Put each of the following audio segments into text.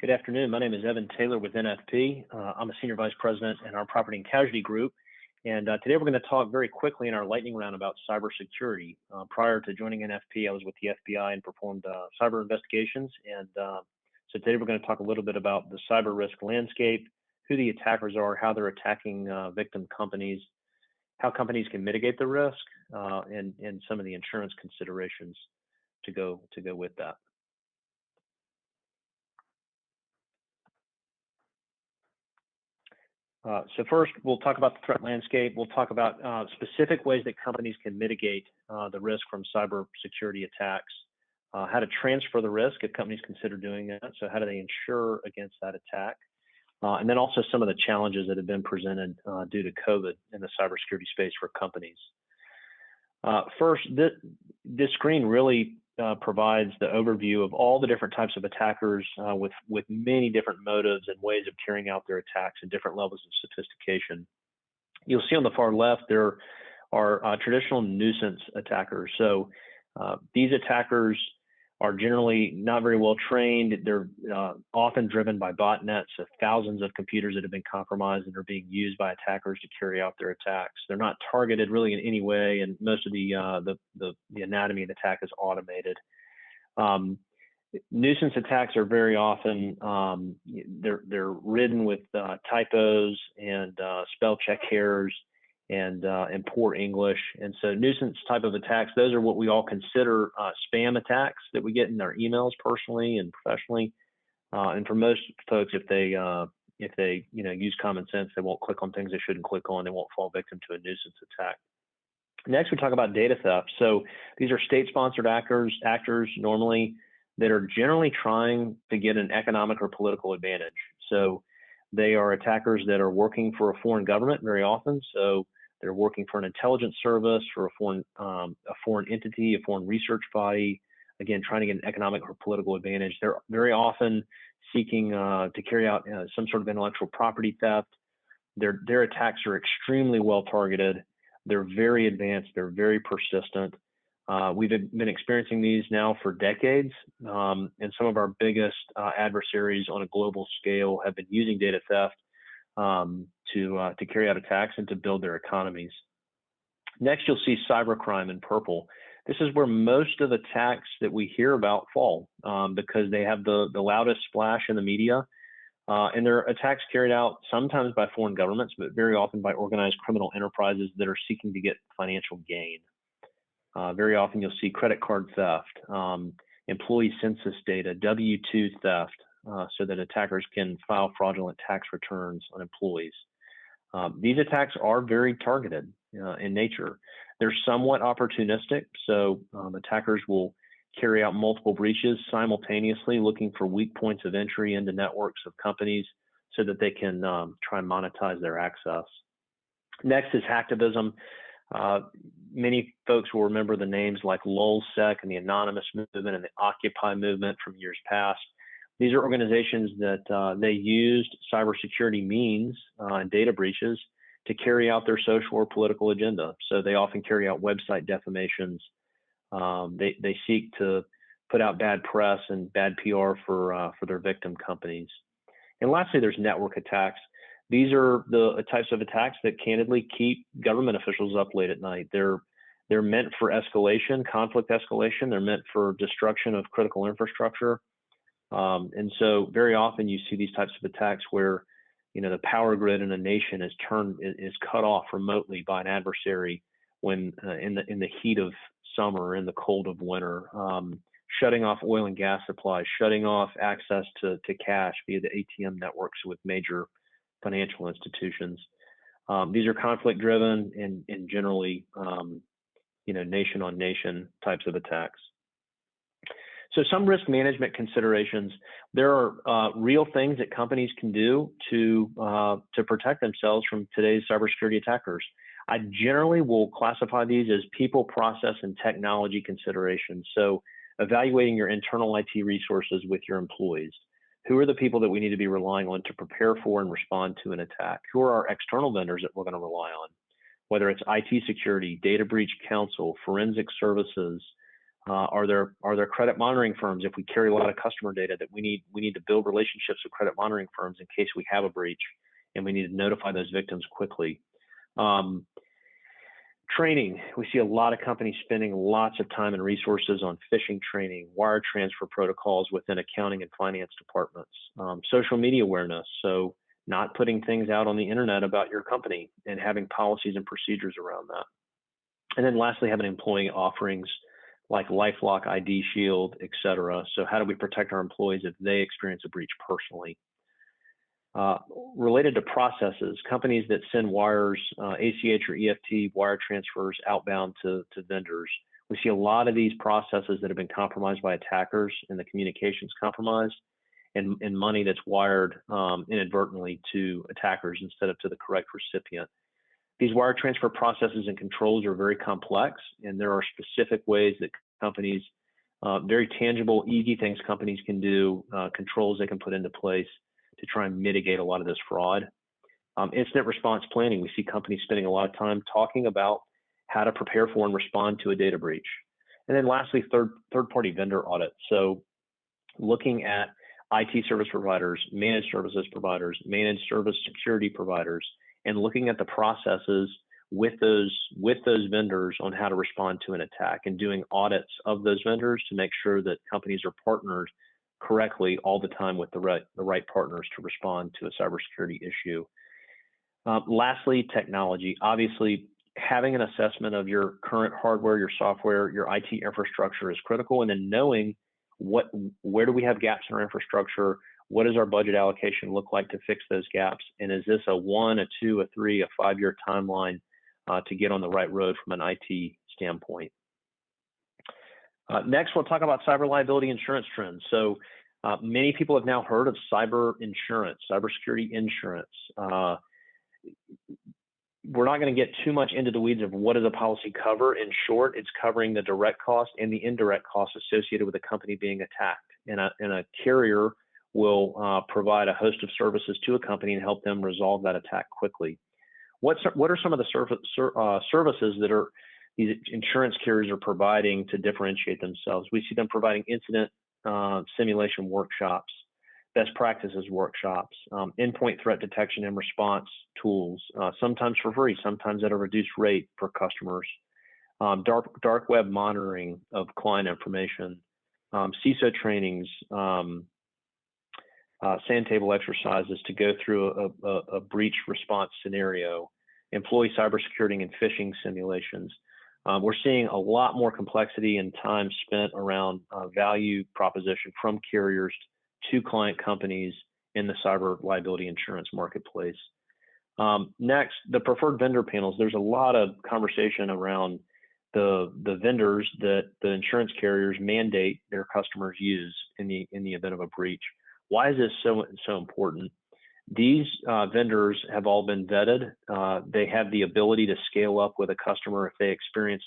Good afternoon. My name is Evan Taylor with NFP. I'm a Senior Vice President in our Property and Casualty Group. And today we're going to talk very quickly in our lightning round about cybersecurity. Prior to joining NFP, I was with the FBI and performed cyber investigations. And so today we're going to talk a little bit about the cyber risk landscape, who the attackers are, how they're attacking victim companies, how companies can mitigate the risk, and some of the insurance considerations to go with that. So first, we'll talk about the threat landscape. We'll talk about specific ways that companies can mitigate the risk from cybersecurity attacks, how to transfer the risk if companies consider doing that. So how do they insure against that attack? And then also some of the challenges that have been presented due to COVID in the cybersecurity space for companies. First, this screen really provides the overview of all the different types of attackers with many different motives and ways of carrying out their attacks and different levels of sophistication. You'll see on the far left there are traditional nuisance attackers. So these attackers are generally not very well trained. They're often driven by botnets of thousands of computers that have been compromised and are being used by attackers to carry out their attacks. They're not targeted really in any way, and most of the anatomy of the attack is automated. Nuisance attacks are very often they're ridden with typos and spell check errors and poor English. And so nuisance type of attacks, those are what we all consider spam attacks that we get in our emails personally and professionally. And for most folks, if they use common sense, they won't click on things they shouldn't click on. They won't fall victim to a nuisance attack. Next, we talk about data theft. So these are state-sponsored actors normally that are generally trying to get an economic or political advantage. So they are attackers that are working for a foreign government very often. So they're working for an intelligence service, for a foreign entity, a foreign research body, again, trying to get an economic or political advantage. They're very often seeking to carry out some sort of intellectual property theft. Their attacks are extremely well targeted. They're very advanced. They're very persistent. We've been experiencing these now for decades, and some of our biggest adversaries on a global scale have been using data theft to carry out attacks and to build their economies. Next, you'll see cybercrime in purple. This is where most of the attacks that we hear about fall because they have the loudest splash in the media, and they're attacks carried out sometimes by foreign governments, but very often by organized criminal enterprises that are seeking to get financial gain. Very often you'll see credit card theft, employee census data, W-2 theft, so that attackers can file fraudulent tax returns on employees. These attacks are very targeted in nature. They're somewhat opportunistic, so attackers will carry out multiple breaches simultaneously, looking for weak points of entry into networks of companies so that they can try and monetize their access. Next is hacktivism. Many folks will remember the names like LulzSec and the Anonymous movement and the Occupy movement from years past. These are organizations that they used cybersecurity means and data breaches to carry out their social or political agenda. So they often carry out website defamations. They seek to put out bad press and bad PR for their victim companies. And lastly, there's network attacks. These are the types of attacks that candidly keep government officials up late at night. They're meant for escalation, conflict escalation. They're meant for destruction of critical infrastructure. And so very often you see these types of attacks where, the power grid in a nation is cut off remotely by an adversary when in the heat of summer or in the cold of winter, shutting off oil and gas supplies, shutting off access to cash via the ATM networks with major financial institutions. These are conflict driven and generally, nation on nation types of attacks. So some risk management considerations. There are real things that companies can do to protect themselves from today's cybersecurity attackers. I generally will classify these as people, process, and technology considerations. So evaluating your internal IT resources with your employees. Who are the people that we need to be relying on to prepare for and respond to an attack? Who are our external vendors that we're going to rely on? Whether it's IT security, data breach counsel, forensic services, Are there credit monitoring firms, if we carry a lot of customer data, that we need to build relationships with credit monitoring firms in case we have a breach and we need to notify those victims quickly. Training, we see a lot of companies spending lots of time and resources on phishing training, wire transfer protocols within accounting and finance departments, social media awareness, so not putting things out on the internet about your company and having policies and procedures around that. And then lastly, having employee offerings like LifeLock, ID Shield, et cetera. So how do we protect our employees if they experience a breach personally? Related to processes, companies that send wires, ACH or EFT wire transfers outbound to vendors. We see a lot of these processes that have been compromised by attackers and the communications compromised, and money that's wired inadvertently to attackers instead of to the correct recipient. These wire transfer processes and controls are very complex, and there are specific ways that companies, very tangible, easy things companies can do, controls they can put into place to try and mitigate a lot of this fraud. Incident response planning, we see companies spending a lot of time talking about how to prepare for and respond to a data breach. And then lastly, third-party vendor audit. So looking at IT service providers, managed services providers, managed service security providers, and looking at the processes with those vendors on how to respond to an attack, and doing audits of those vendors to make sure that companies are partnered correctly all the time with the right partners to respond to a cybersecurity issue. Lastly, technology. Obviously, having an assessment of your current hardware, your software, your IT infrastructure is critical, and then knowing where do we have gaps in our infrastructure, what does our budget allocation look like to fix those gaps, and is this a 1, a 2, a 3, a 5-year timeline to get on the right road from an IT standpoint. Next, we'll talk about cyber liability insurance trends. So many people have now heard of cyber insurance, cybersecurity insurance. We're not going to get too much into the weeds of what does a policy cover. In short, it's covering the direct cost and the indirect costs associated with a company being attacked. And a carrier will provide a host of services to a company and help them resolve that attack quickly. What are some of the services that these insurance carriers are providing to differentiate themselves? We see them providing incident simulation workshops, best practices workshops, endpoint threat detection and response tools, sometimes for free, sometimes at a reduced rate for customers, dark web monitoring of client information, CISO trainings, sand table exercises to go through a breach response scenario, employee cybersecurity and phishing simulations. We're seeing a lot more complexity and time spent around value proposition from carriers to client companies in the cyber liability insurance marketplace. Next, the preferred vendor panels. There's a lot of conversation around the vendors that the insurance carriers mandate their customers use in the event of a breach. Why is this so important? These vendors have all been vetted. They have the ability to scale up with a customer if they experience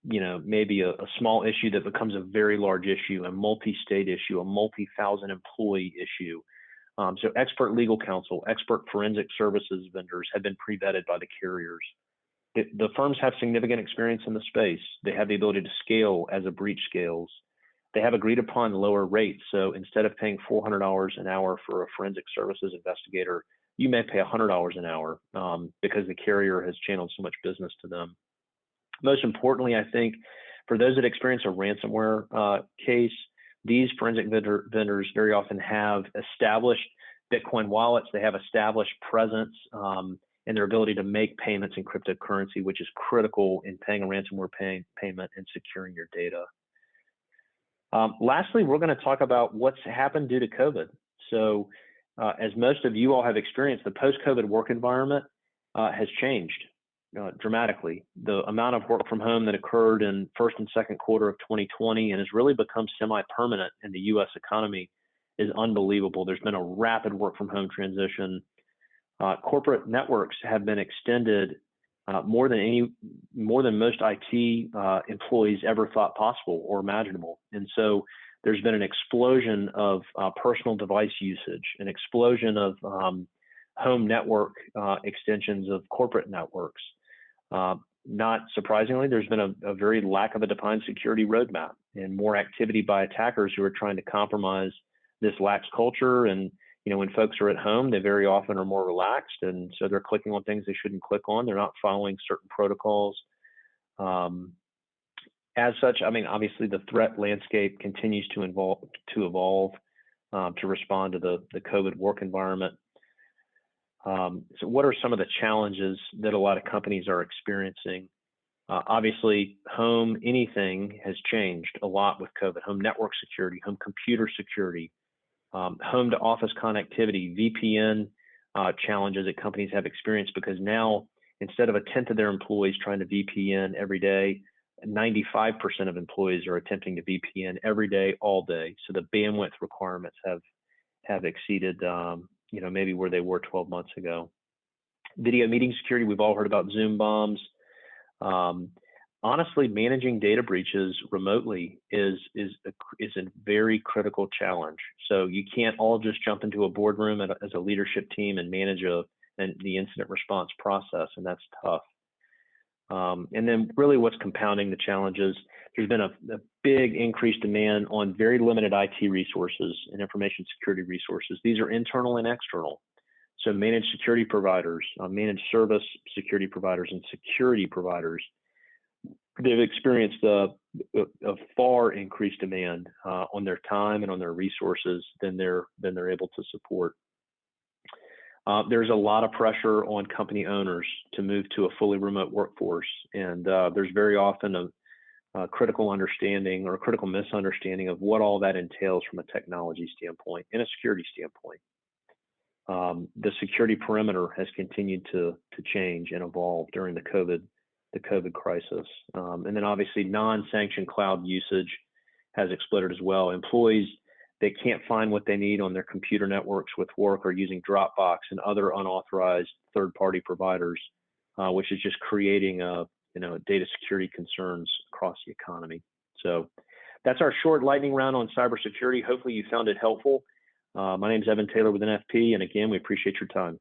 maybe a small issue that becomes a very large issue, a multi-state issue, a multi-thousand employee issue. So expert legal counsel, expert forensic services vendors have been pre-vetted by the carriers. The firms have significant experience in the space. They have the ability to scale as a breach scales. They have agreed upon lower rates. So instead of paying $400 an hour for a forensic services investigator, you may pay $100 an hour because the carrier has channeled so much business to them. Most importantly, I think for those that experience a ransomware case, these forensic vendors very often have established Bitcoin wallets. They have established presence and their ability to make payments in cryptocurrency, which is critical in paying a ransomware payment and securing your data. Lastly, we're going to talk about what's happened due to COVID. So as most of you all have experienced, the post-COVID work environment has changed dramatically. The amount of work from home that occurred in first and second quarter of 2020 and has really become semi-permanent in the U.S. economy is unbelievable. There's been a rapid work from home transition. Corporate networks have been extended more than most IT employees ever thought possible or imaginable. And so there's been an explosion of personal device usage, an explosion of home network extensions of corporate networks. not surprisingly, there's been a very lack of a defined security roadmap and more activity by attackers who are trying to compromise this lax culture. And when folks are at home, they very often are more relaxed, and so they're clicking on things they shouldn't click on. They're not following certain protocols. As such, I mean, obviously the threat landscape continues to evolve to respond to the COVID work environment. So what are some of the challenges that a lot of companies are experiencing? Obviously, home anything has changed a lot with COVID. Home network security, home computer security, home to office connectivity, VPN challenges that companies have experienced, because now instead of a tenth of their employees trying to VPN every day, 95% of employees are attempting to VPN every day, all day. So the bandwidth requirements have exceeded, maybe where they were 12 months ago. Video meeting security, we've all heard about Zoom bombs. Honestly, managing data breaches remotely is a very critical challenge. So you can't all just jump into a boardroom as a leadership team and manage the incident response process, and that's tough. And then really what's compounding the challenges, there's been a big increased demand on very limited IT resources and information security resources. These are internal and external. So managed security providers, managed service security providers, and security providers, they've experienced a far increased demand on their time and on their resources than they're able to support. There's a lot of pressure on company owners to move to a fully remote workforce, and there's very often a critical understanding or a critical misunderstanding of what all that entails from a technology standpoint and a security standpoint. The security perimeter has continued to change and evolve during the COVID crisis, and then obviously non-sanctioned cloud usage has exploded as well. Employees, they can't find what they need on their computer networks with work, or using Dropbox and other unauthorized third-party providers, which is just creating data security concerns across the economy. So that's our short lightning round on cybersecurity. Hopefully you found it helpful. My name is Evan Taylor with NFP, and again, we appreciate your time.